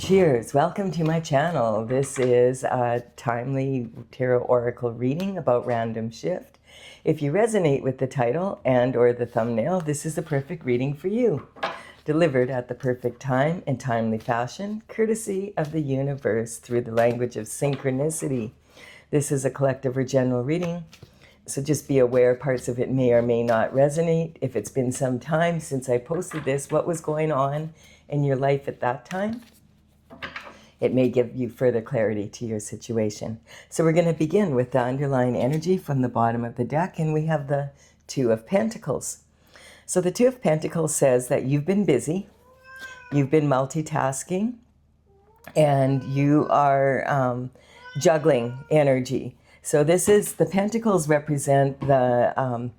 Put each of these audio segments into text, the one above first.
Cheers! Welcome to my channel. This is a timely tarot oracle reading about random shift. If you resonate with the title and or the thumbnail, this is the perfect reading for you. Delivered at the perfect time in timely fashion, courtesy of the universe through the language of synchronicity. This is a collective or general reading, so just be aware parts of it may or may not resonate. If it's been some time since I posted this, what was going on in your life at that time? It may give you further clarity to your situation. So we're going to begin with the underlying energy from the bottom of the deck, and we have the Two of Pentacles. So the Two of Pentacles says that you've been busy, you've been multitasking, and you are juggling energy. So this is, the Pentacles represent the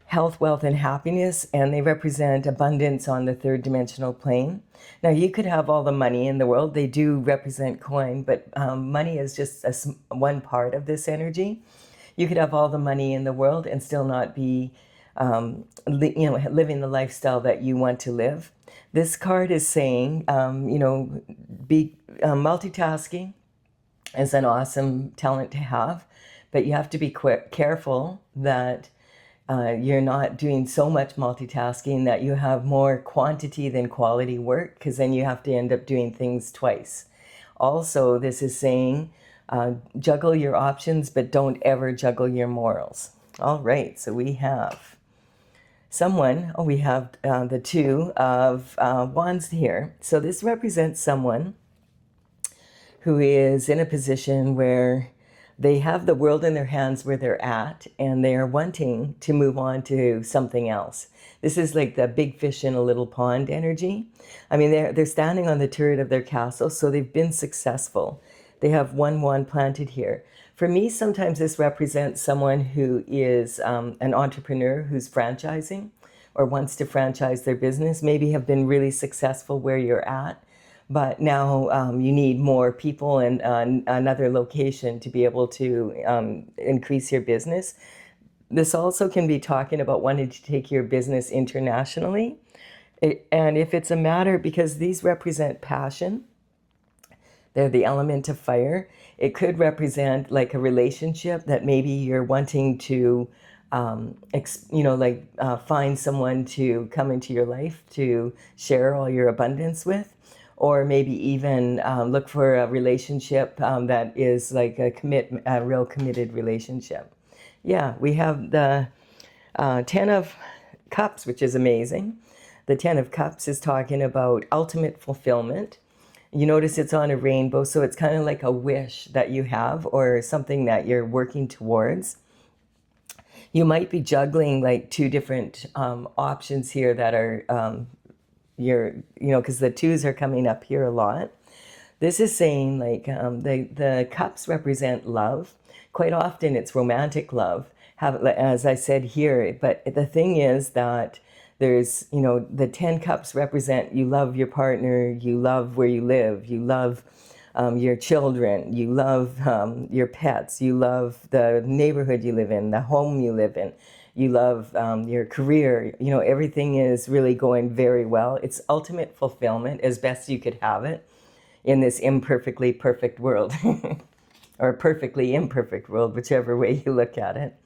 health, wealth, and happiness, and they represent abundance on the third dimensional plane. Now, you could have all the money in the world. They do represent coin, but money is just one part of this energy. You could have all the money in the world and still not be, living the lifestyle that you want to live. This card is saying, be multitasking is an awesome talent to have, but you have to be careful that you're not doing so much multitasking that you have more quantity than quality work, because then you have to end up doing things twice. Also, this is saying juggle your options, but don't ever juggle your morals. All right, so we have we have the Two of Wands here. So this represents someone who is in a position where they have the world in their hands where they're at, and they are wanting to move on to something else. This is like the big fish in a little pond energy. I mean, they're standing on the turret of their castle, so they've been successful. They have one wand planted here. For me, sometimes this represents someone who is an entrepreneur who's franchising or wants to franchise their business, maybe have been really successful where you're at, but now you need more people and another location to be able to increase your business. This also can be talking about wanting to take your business internationally. And if it's a matter, because these represent passion, they're the element of fire, it could represent like a relationship that maybe you're wanting to find someone to come into your life to share all your abundance with. Or maybe even look for a relationship that is like a real committed relationship. Yeah, we have the Ten of Cups, which is amazing. The Ten of Cups is talking about ultimate fulfillment. You notice it's on a rainbow, so it's kind of like a wish that you have or something that you're working towards. You might be juggling like two different options here that are because the twos are coming up here a lot. This is saying like the cups represent love. Quite often it's romantic love, as I said here. But the thing is that there's, the 10 cups represent you love your partner, you love where you live, you love your children, you love your pets, you love the neighborhood you live in, the home you live in. You love your career, everything is really going very well. It's ultimate fulfillment as best you could have it in this imperfectly perfect world or perfectly imperfect world, whichever way you look at it.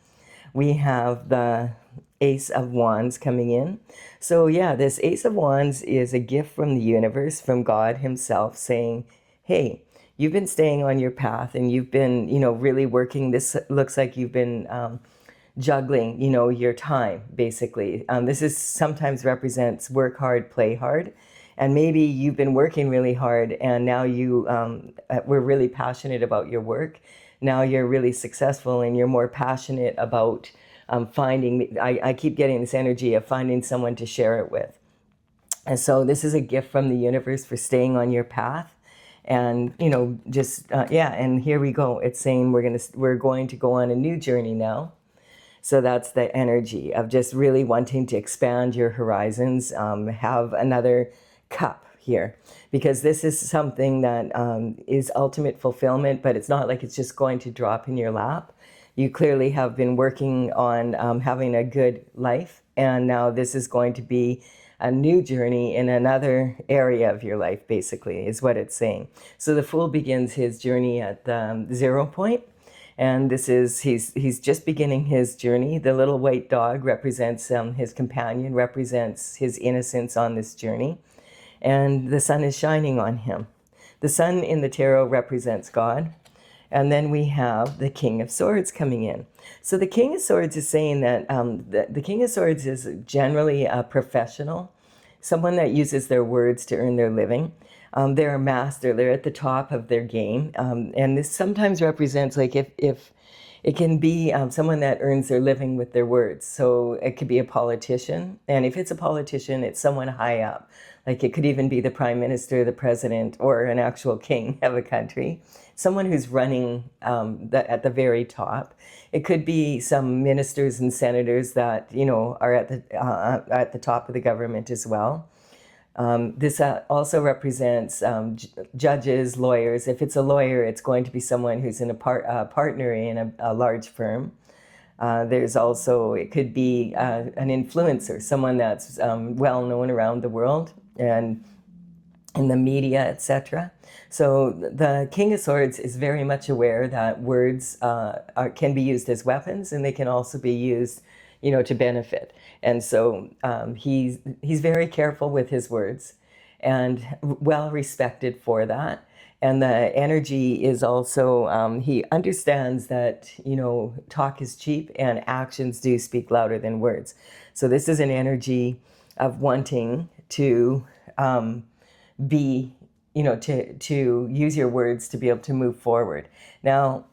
We have the Ace of Wands coming in. So yeah, this Ace of Wands is a gift from the universe, from God himself, saying, hey, you've been staying on your path and you've been, really working. This looks like you've been juggling, your time, basically. This is sometimes represents work hard, play hard. And maybe you've been working really hard and now you were really passionate about your work. Now you're really successful and you're more passionate about finding, I keep getting this energy of finding someone to share it with. And so this is a gift from the universe for staying on your path. And, and here we go. It's saying we're going to go on a new journey now. So that's the energy of just really wanting to expand your horizons, have another cup here, because this is something that is ultimate fulfillment, but it's not like it's just going to drop in your lap. You clearly have been working on having a good life, and now this is going to be a new journey in another area of your life, basically, is what it's saying. So the Fool begins his journey at the 0 point. And this is, he's just beginning his journey. The little white dog represents his companion, represents his innocence on this journey. And the sun is shining on him. The sun in the tarot represents God. And then we have the King of Swords coming in. So the King of Swords is saying that the King of Swords is generally a professional, someone that uses their words to earn their living. They're a master. They're at the top of their game. And this sometimes represents, like, if it can be someone that earns their living with their words. So it could be a politician. And if it's a politician, it's someone high up. Like, it could even be the prime minister, the president, or an actual king of a country. Someone who's running at the very top. It could be some ministers and senators that, you know, are at the top of the government as well. This also represents judges, lawyers. If it's a lawyer, it's going to be someone who's in a partner in a large firm. There's also, it could be an influencer, someone that's well known around the world and in the media, etc. So the King of Swords is very much aware that words can be used as weapons, and they can also be used, you know, to benefit. And so he's very careful with his words and well respected for that. And the energy is also, he understands that, you know, talk is cheap and actions do speak louder than words. So this is an energy of wanting to be, you know, to use your words to be able to move forward. Now,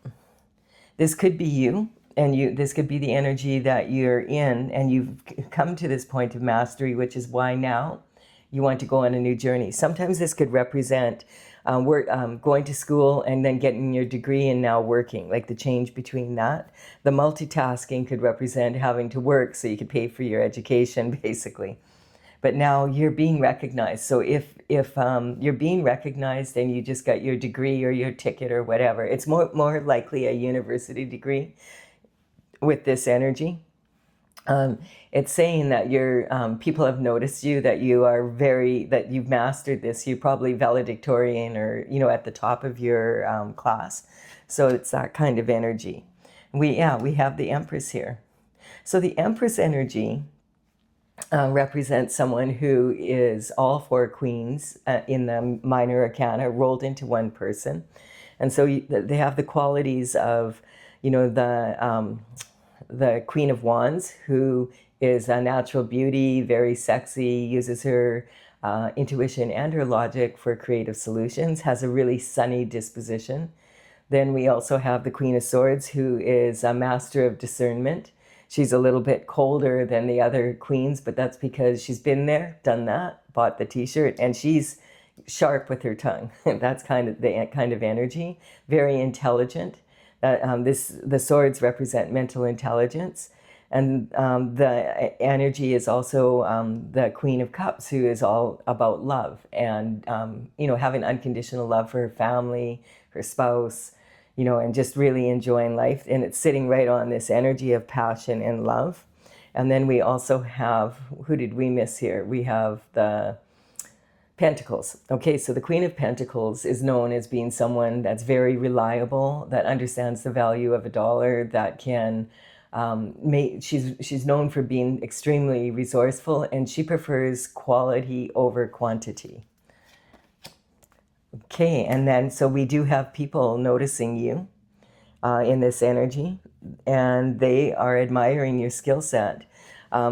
this could be you. And this could be the energy that you're in, and you've come to this point of mastery, which is why now you want to go on a new journey. Sometimes this could represent going to school and then getting your degree and now working, like the change between that. The multitasking could represent having to work so you could pay for your education, basically. But now you're being recognized. So if you're being recognized and you just got your degree or your ticket or whatever, it's more likely a university degree. With this energy, it's saying that people have noticed you, that that you've mastered this. You're probably valedictorian or, you know, at the top of your class. So it's that kind of energy. We have the Empress here. So the Empress energy represents someone who is all four queens in the minor arcana rolled into one person. And so they have the qualities of, you know, the Queen of Wands, who is a natural beauty, very sexy, uses her intuition and her logic for creative solutions, has a really sunny disposition. Then we also have the Queen of Swords, who is a master of discernment. She's a little bit colder than the other queens, but that's because she's been there, done that, bought the t-shirt, and she's sharp with her tongue. That's kind of the kind of energy, very intelligent. The swords represent mental intelligence, and the energy is also the Queen of Cups, who is all about love and you know, having unconditional love for her family, her spouse, you know, and just really enjoying life. And it's sitting right on this energy of passion and love. And then we also have, who did we miss here? We have the Pentacles. Okay, so the Queen of Pentacles is known as being someone that's very reliable, that understands the value of a dollar, that can she's known for being extremely resourceful, and she prefers quality over quantity. Okay, and then so we do have people noticing you in this energy, and they are admiring your skill set.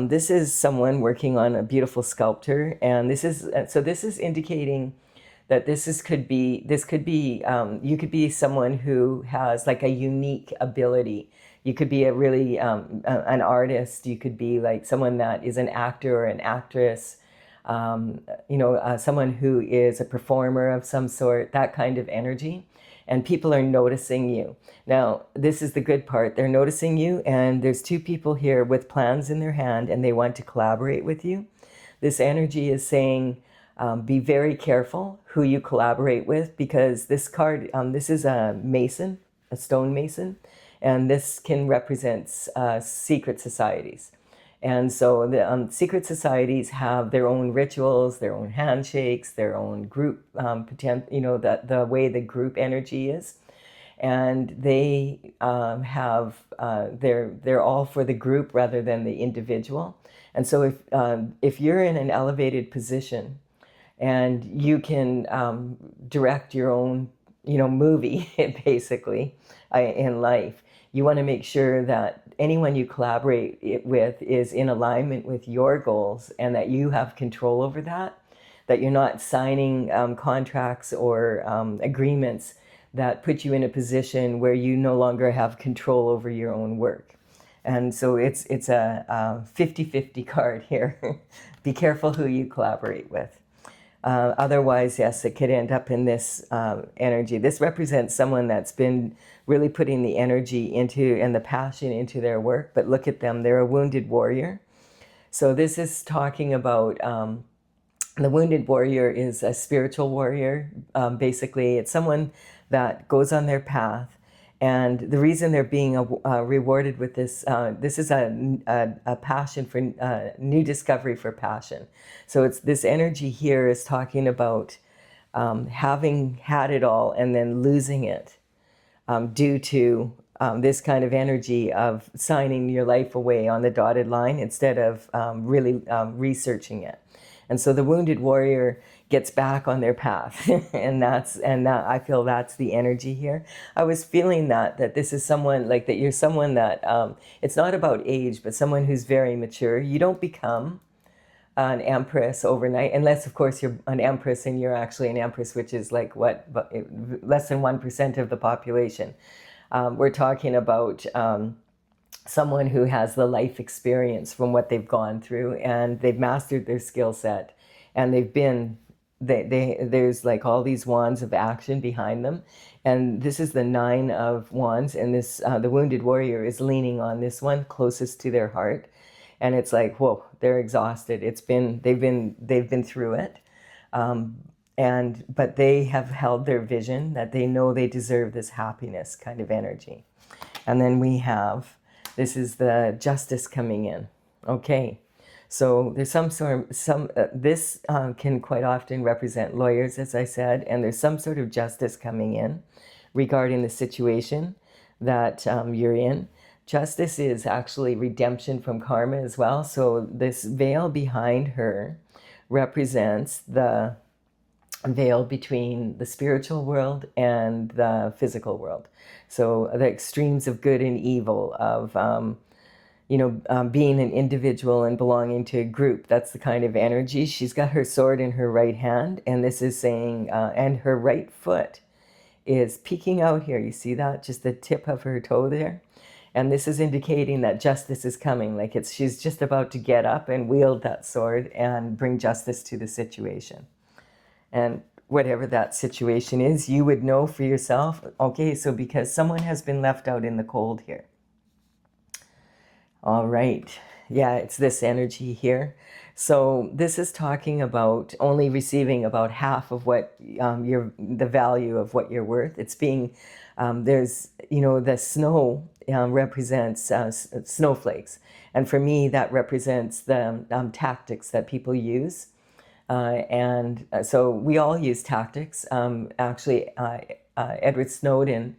This is someone working on a beautiful sculpture, and this is indicating that you could be someone who has like a unique ability. You could be a really an artist. You could be like someone that is an actor or an actress. You know, someone who is a performer of some sort. That kind of energy. And people are noticing you. Now, this is the good part. They're noticing you, and there's two people here with plans in their hand, and they want to collaborate with you. This energy is saying, be very careful who you collaborate with, because this card, this is a mason, a stone mason, and this can represent secret societies. And so the secret societies have their own rituals, their own handshakes, their own group, the way the group energy is. And they they're all for the group rather than the individual. And so if you're in an elevated position and you can direct your own movie basically in life, you want to make sure that anyone you collaborate with is in alignment with your goals and that you have control over that you're not signing contracts or agreements that put you in a position where you no longer have control over your own work. And so it's a 50-50 card here. Be careful who you collaborate with. Otherwise, yes, it could end up in this energy. This represents someone that's been really putting the energy into and the passion into their work. But look at them. They're a wounded warrior. So this is talking about the wounded warrior is a spiritual warrior. Basically, it's someone that goes on their path. And the reason they're being rewarded with this, this is a passion for new discovery for passion. So it's this energy here is talking about having had it all and then losing it due to this kind of energy of signing your life away on the dotted line instead of really researching it. And so the wounded warrior gets back on their path, and I feel that's the energy here. I was feeling that this is someone like that. You're someone that it's not about age, but someone who's very mature. You don't become an empress overnight, unless of course you're an empress and you're actually an empress, which is like less than 1% of the population. We're talking about someone who has the life experience from what they've gone through, and they've mastered their skill set, and there's like all these wands of action behind them. And this is the 9 of Wands, and this the wounded warrior is leaning on this one closest to their heart. And it's like, whoa, they're exhausted. They've been through it. But they have held their vision that they know they deserve this happiness kind of energy. And then we have, this is the justice coming in. Okay. So there's this can quite often represent lawyers, as I said, and there's some sort of justice coming in regarding the situation that you're in. Justice is actually redemption from karma as well. So this veil behind her represents the veil between the spiritual world and the physical world. So the extremes of good and evil, of being an individual and belonging to a group. That's the kind of energy. She's got her sword in her right hand, and this is saying, and her right foot is peeking out here. You see that? Just the tip of her toe there. And this is indicating that justice is coming. Like she's just about to get up and wield that sword and bring justice to the situation. And whatever that situation is, you would know for yourself, okay, so because someone has been left out in the cold here. All right. Yeah, it's this energy here. So this is talking about only receiving about half of what the value of what you're worth. It's being, there's, the snow represents snowflakes. And for me, that represents the tactics that people use. So we all use tactics. Actually, Edward Snowden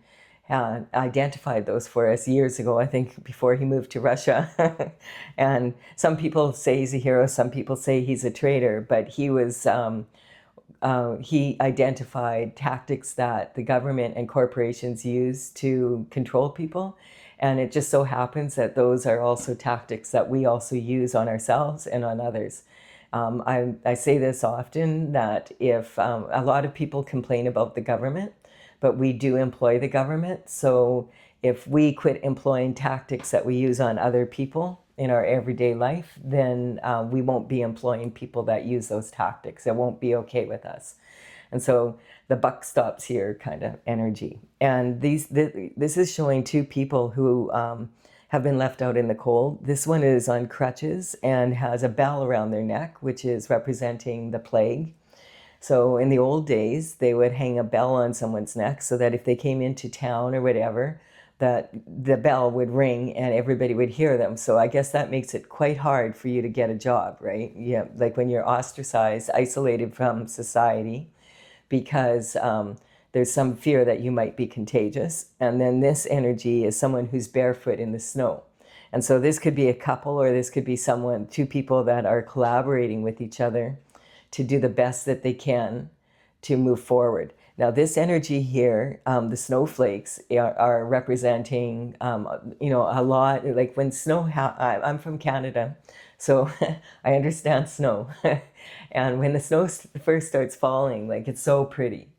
identified those for us years ago, I think before he moved to Russia. And some people say he's a hero, some people say he's a traitor, but he identified tactics that the government and corporations use to control people. And it just so happens that those are also tactics that we also use on ourselves and on others. I say this often, that if a lot of people complain about the government, but we do employ the government. So if we quit employing tactics that we use on other people in our everyday life, then we won't be employing people that use those tactics. It won't be okay with us. And so the buck stops here kind of energy. And this is showing 2 people who have been left out in the cold. This one is on crutches and has a bell around their neck, which is representing the plague. So in the old days, they would hang a bell on someone's neck so that if they came into town or whatever, that the bell would ring and everybody would hear them. So I guess that makes it quite hard for you to get a job, right? Yeah, like when you're ostracized, isolated from society, because there's some fear that you might be contagious. And then this energy is someone who's barefoot in the snow. And so this could be a couple, or this could be someone, two people that are collaborating with each other to do the best that they can to move forward. Now, this energy here, the snowflakes are representing, a lot. Like when snow, I'm from Canada, so I understand snow. And when the snow first starts falling, like it's so pretty.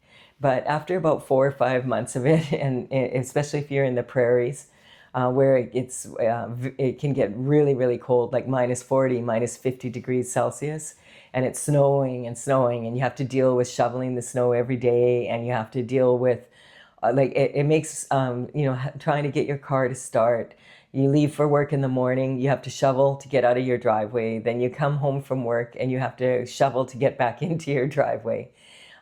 But after about 4 or 5 months of it, and especially if you're in the prairies, where it can get really, really cold, like -40, -50 degrees Celsius, and it's snowing and snowing, and you have to deal with shoveling the snow every day, and you have to deal with, it makes, trying to get your car to start. You leave for work in the morning, you have to shovel to get out of your driveway, then you come home from work and you have to shovel to get back into your driveway.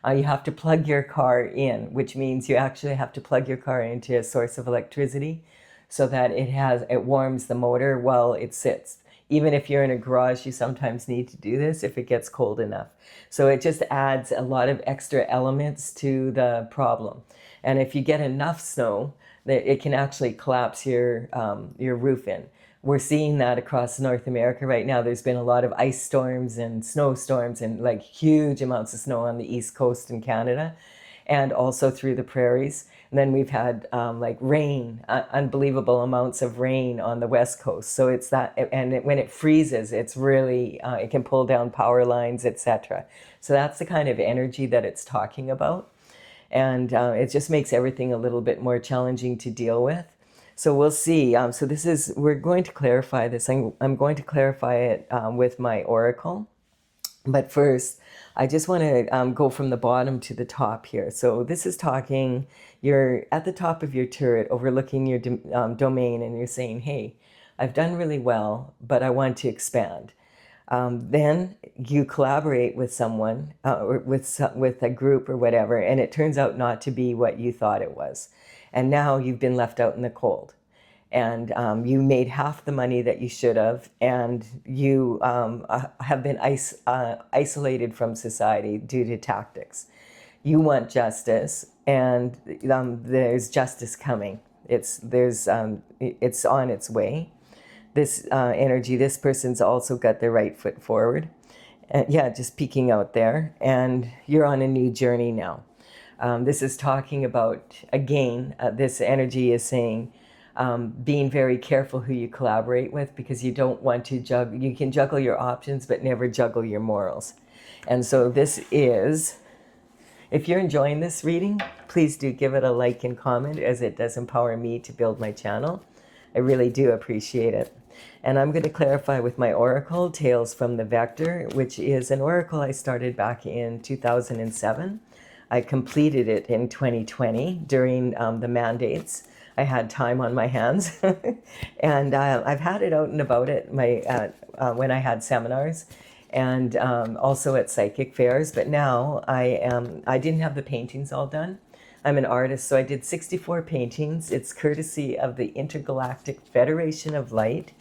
You have to plug your car in, which means you actually have to plug your car into a source of electricity so that it warms the motor while it sits. Even if you're in a garage, you sometimes need to do this if it gets cold enough. So it just adds a lot of extra elements to the problem. And if you get enough snow, it can actually collapse your roof in. We're seeing that across North America right now. There's been a lot of ice storms and snowstorms and like huge amounts of snow on the East Coast in Canada, and also through the prairies. And then we've had like rain, unbelievable amounts of rain on the West Coast. So it's that, and when it freezes, it's really, it can pull down power lines, etc. So that's the kind of energy that it's talking about. And it just makes everything a little bit more challenging to deal with. So we'll see. So we're going to clarify this. I'm going to clarify it with my oracle. But first, I just want to go from the bottom to the top here. So this is talking, you're at the top of your turret overlooking your domain, and you're saying, hey, I've done really well, but I want to expand. Then you collaborate with someone, or with a group or whatever, and it turns out not to be what you thought it was. And now you've been left out in the cold. And you made half the money that you should have, and you have been isolated from society due to tactics. You want justice, and there's justice coming. It's on its way. This energy, this person's also got their right foot forward. Just peeking out there, and you're on a new journey now. This is talking about, again, this energy is saying, being very careful who you collaborate with, because you don't want to juggle. You can juggle your options, but never juggle your morals. And so this is, if you're enjoying this reading, please do give it a like and comment, as it does empower me to build my channel. I really do appreciate it. And I'm going to clarify with my oracle, Tales from the Vector, which is an oracle I started back in 2007. I completed it in 2020 during the mandates. I had time on my hands, and I've had it out and about at when I had seminars, and also at psychic fairs. But now I didn't have the paintings all done. I'm an artist, so I did 64 paintings. It's courtesy of the Intergalactic Federation of Light,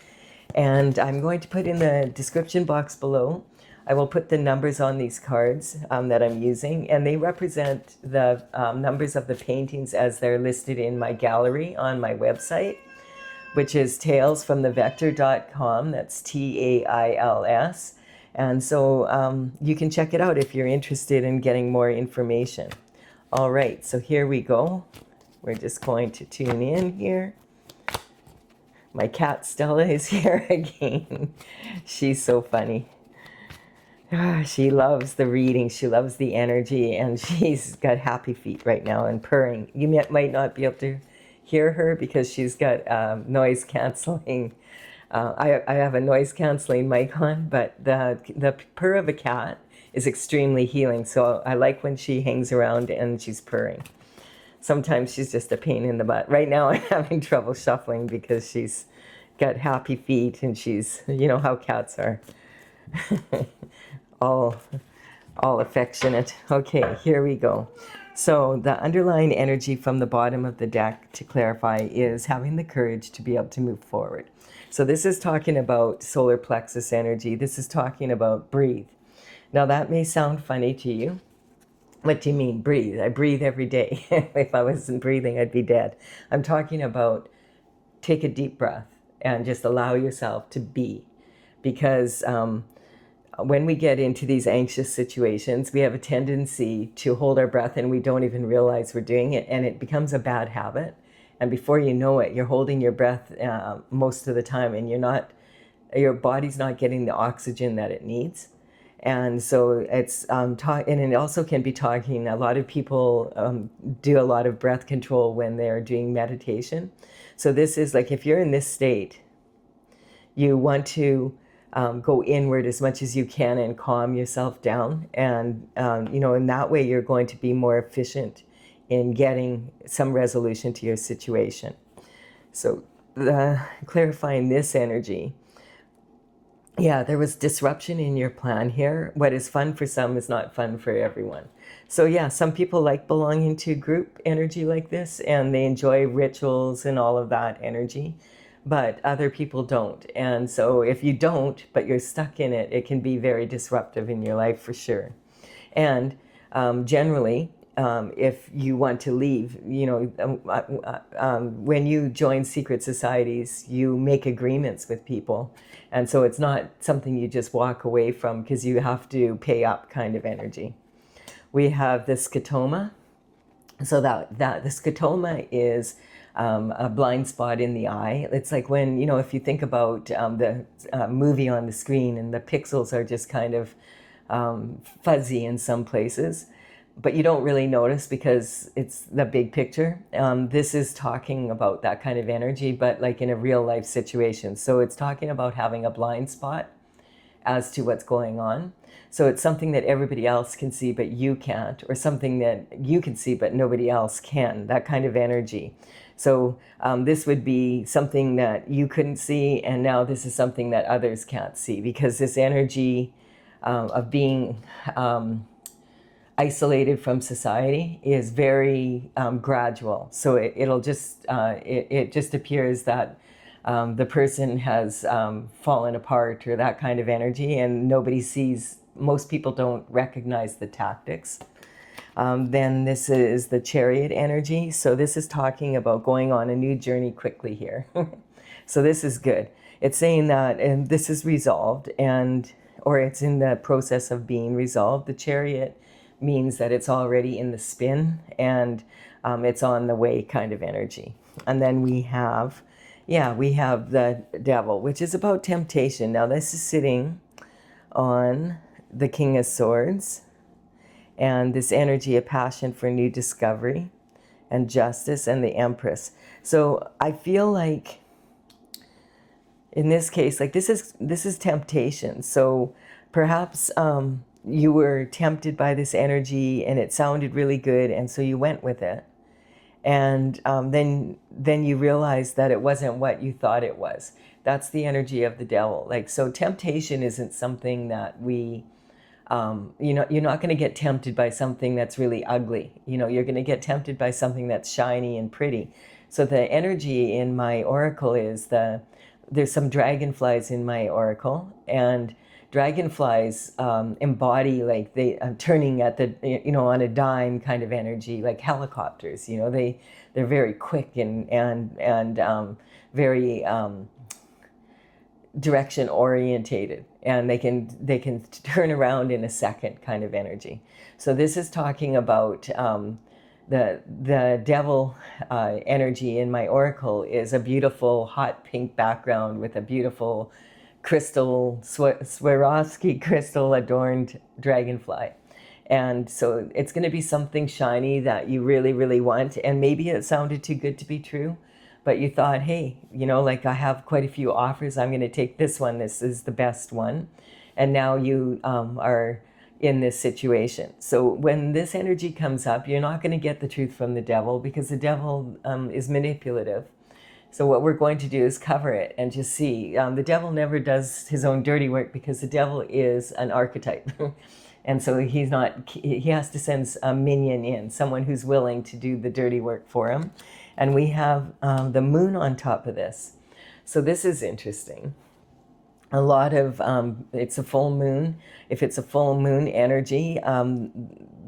and I'm going to put in the description box below. I will put the numbers on these cards that I'm using, and they represent the numbers of the paintings as they're listed in my gallery on my website, which is talesfromthevector.com. That's TAILS. And so you can check it out if you're interested in getting more information. All right, so here we go. We're just going to tune in here. My cat Stella is here again. She's so funny. She loves the reading, she loves the energy, and she's got happy feet right now and purring. You might not be able to hear her because she's got noise canceling. I have a noise canceling mic on, but the purr of a cat is extremely healing. So I like when she hangs around and she's purring. Sometimes she's just a pain in the butt. Right now I'm having trouble shuffling because she's got happy feet, and she's, you know how cats are. all all affectionate. Okay, here we go. So the underlying energy from the bottom of the deck, to clarify, is having the courage to be able to move forward. So this is talking about solar plexus energy. This is talking about breathe. Now that may sound funny to you. What do you mean breathe? I breathe every day. If I wasn't breathing, I'd be dead. I'm talking about take a deep breath and just allow yourself to be. Because when we get into these anxious situations, we have a tendency to hold our breath and we don't even realize we're doing it, and it becomes a bad habit. And before you know it, you're holding your breath most of the time, and your body's not getting the oxygen that it needs. And so it's and it also can be talking. A lot of people do a lot of breath control when they're doing meditation. So this is like, if you're in this state, you want to go inward as much as you can and calm yourself down. And, in that way, you're going to be more efficient in getting some resolution to your situation. So clarifying this energy. Yeah, there was disruption in your plan here. What is fun for some is not fun for everyone. So yeah, some people like belonging to group energy like this, and they enjoy rituals and all of that energy, but other people don't. And so if you don't, but you're stuck in it, it can be very disruptive in your life for sure. And generally, if you want to leave, when you join secret societies, you make agreements with people. And so it's not something you just walk away from because you have to pay up kind of energy. We have the scotoma. So that the scotoma is a blind spot in the eye. It's like when, if you think about the movie on the screen and the pixels are just kind of fuzzy in some places, but you don't really notice because it's the big picture. This is talking about that kind of energy, but like in a real life situation. So it's talking about having a blind spot as to what's going on. So it's something that everybody else can see, but you can't, or something that you can see, but nobody else can, that kind of energy. So this would be something that you couldn't see, and now this is something that others can't see, because this energy of being isolated from society is very gradual. So it just appears that the person has fallen apart, or that kind of energy, and nobody sees. Most people don't recognize the tactics. Then this is the Chariot energy. So this is talking about going on a new journey quickly here. So this is good. It's saying that, and this is resolved, or it's in the process of being resolved. The Chariot means that it's already in the spin, and it's on the way kind of energy. And then we have the Devil, which is about temptation. Now this is sitting on the King of Swords, and this energy of passion for new discovery and justice, and the Empress. So I feel like in this case, like this is temptation. So perhaps you were tempted by this energy and it sounded really good, and so you went with it. And then you realized that it wasn't what you thought it was. That's the energy of the Devil. Like, so temptation isn't something that we, you're not going to get tempted by something that's really ugly. You're going to get tempted by something that's shiny and pretty. So the energy in my oracle is there's some dragonflies in my oracle, and dragonflies embody, like, they turning at the on a dime kind of energy, like helicopters. They're very quick and very direction orientated, and they can turn around in a second kind of energy. So this is talking about the Devil energy in my oracle is a beautiful hot pink background with a beautiful crystal, Swarovski crystal adorned dragonfly. And so it's going to be something shiny that you really, really want. And maybe it sounded too good to be true, but you thought, hey, like, I have quite a few offers. I'm going to take this one. This is the best one. And now you are in this situation. So when this energy comes up, you're not going to get the truth from the Devil, because the Devil is manipulative. So what we're going to do is cover it and just see. The Devil never does his own dirty work, because the Devil is an archetype. And so he has to send a minion in, someone who's willing to do the dirty work for him. And we have the moon on top of this. So this is interesting. A lot of, it's a full moon. If it's a full moon energy,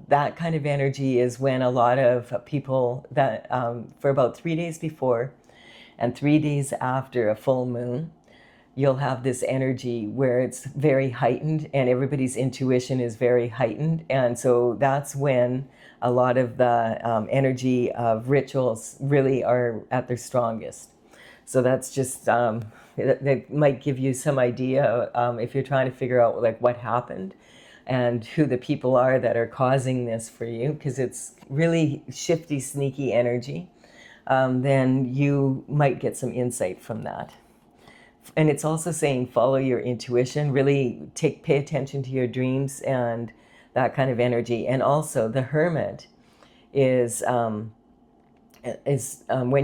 that kind of energy is when a lot of people that, for about 3 days before and 3 days after a full moon, you'll have this energy where it's very heightened and everybody's intuition is very heightened. And so that's when a lot of the energy of rituals really are at their strongest. So that's just, that might give you some idea if you're trying to figure out like what happened and who the people are that are causing this for you, because it's really shifty, sneaky energy. Then you might get some insight from that. And it's also saying follow your intuition, really pay attention to your dreams and that kind of energy. And also the hermit is when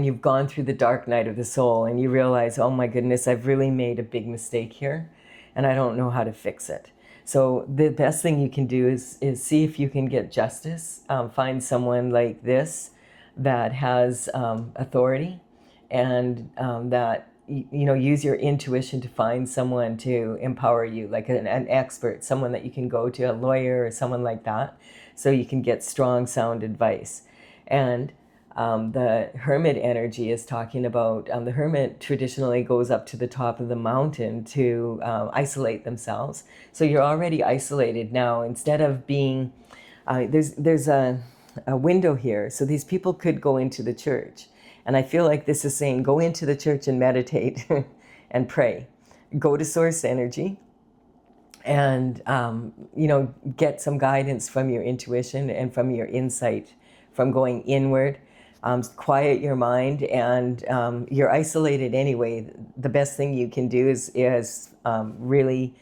you've gone through the dark night of the soul and you realize, oh my goodness, I've really made a big mistake here and I don't know how to fix it. So the best thing you can do is see if you can get justice, find someone like this that has authority and that, use your intuition to find someone to empower you, like an expert, someone that you can go to, a lawyer or someone like that, so you can get strong, sound advice. And the hermit energy is talking about, the hermit traditionally goes up to the top of the mountain to isolate themselves. So you're already isolated now. Instead of being, there's a window here. So these people could go into the church. And I feel like this is saying, go into the church and meditate and pray. Go to source energy and, get some guidance from your intuition and from your insight, from going inward. Quiet your mind, and you're isolated anyway. The best thing you can do is really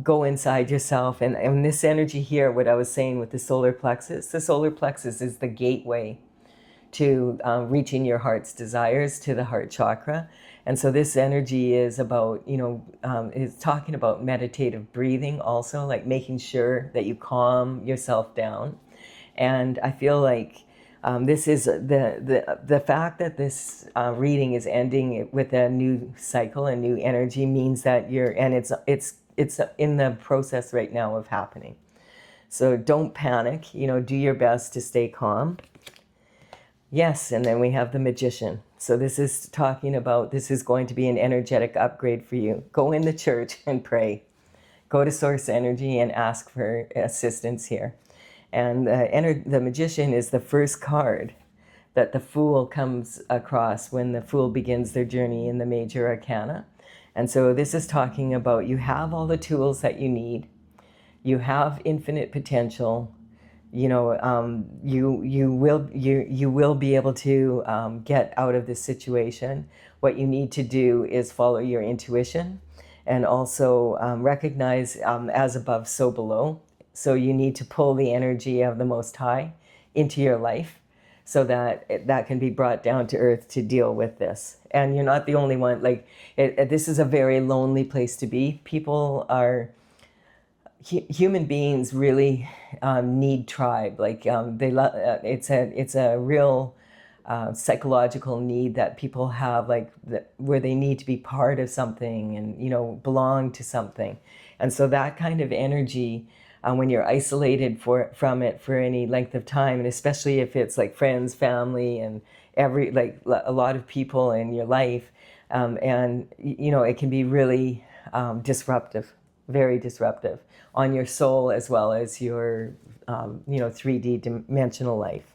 go inside yourself. And this energy here, what I was saying with the solar plexus is the gateway to reaching your heart's desires, to the heart chakra. And so this energy is about, is talking about meditative breathing also, like making sure that you calm yourself down. And I feel like this is the fact that this reading is ending with a new cycle, a new energy, means that it's in the process right now of happening. So don't panic, do your best to stay calm. Yes, and then we have the Magician. So this is talking about, this is going to be an energetic upgrade for you. Go in the church and pray. Go to source energy and ask for assistance here. And the Magician is the first card that the Fool comes across when the Fool begins their journey in the major arcana. And so this is talking about, you have all the tools that you need. You have infinite potential. You will be able to get out of this situation. What you need to do is follow your intuition and also recognize as above, so below. So you need to pull the energy of the Most High into your life so that that can be brought down to earth to deal with this. And you're not the only one. This is a very lonely place to be. People are, human beings really need tribe. It's a real psychological need that people have, where they need to be part of something and, belong to something. And so that kind of energy, when you're isolated from it for any length of time, and especially if it's like friends, family, and a lot of people in your life, it can be really disruptive, very disruptive on your soul as well as your 3D dimensional life.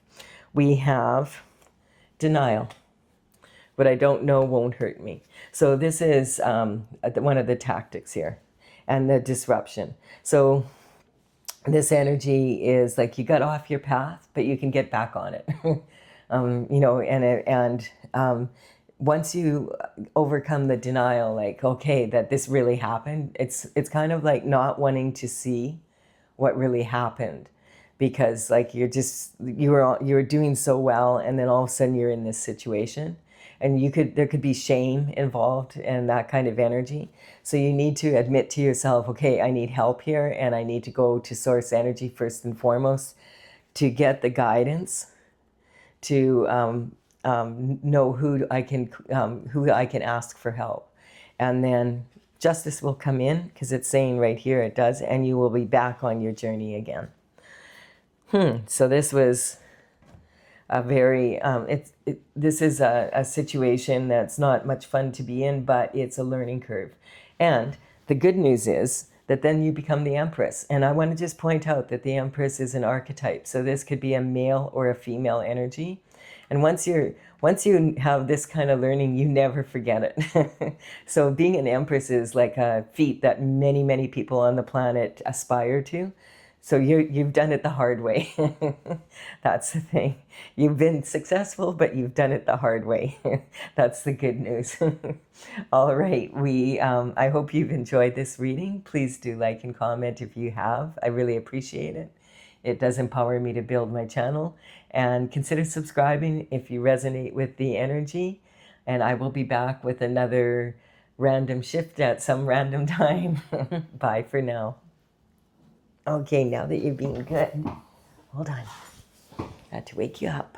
We have denial. What I don't know won't hurt me. So this is one of the tactics here, and the disruption. So this energy is like you got off your path, but you can get back on it. Once you overcome the denial, that this really happened, it's kind of like not wanting to see what really happened, because you were doing so well, and then all of a sudden you're in this situation. and there could be shame involved and that kind of energy. So you need to admit to yourself, okay, I need help here, and I need to go to source energy first and foremost to get the guidance, to know who I can ask for help. And then justice will come in, because it's saying right here it does, and you will be back on your journey again. So this was a very, this is a situation that's not much fun to be in, but it's a learning curve. And the good news is that then you become the Empress. And I want to just point out that the Empress is an archetype. So this could be a male or a female energy. And once you have this kind of learning, you never forget it. So being an Empress is like a feat that many, many people on the planet aspire to. So you've done it the hard way. That's the thing. You've been successful, but you've done it the hard way. That's the good news. All right. I hope you've enjoyed this reading. Please do like and comment if you have. I really appreciate it. It does empower me to build my channel. And consider subscribing if you resonate with the energy. And I will be back with another random shift at some random time. Bye for now. Okay, now that you're being good, hold on. I had to wake you up.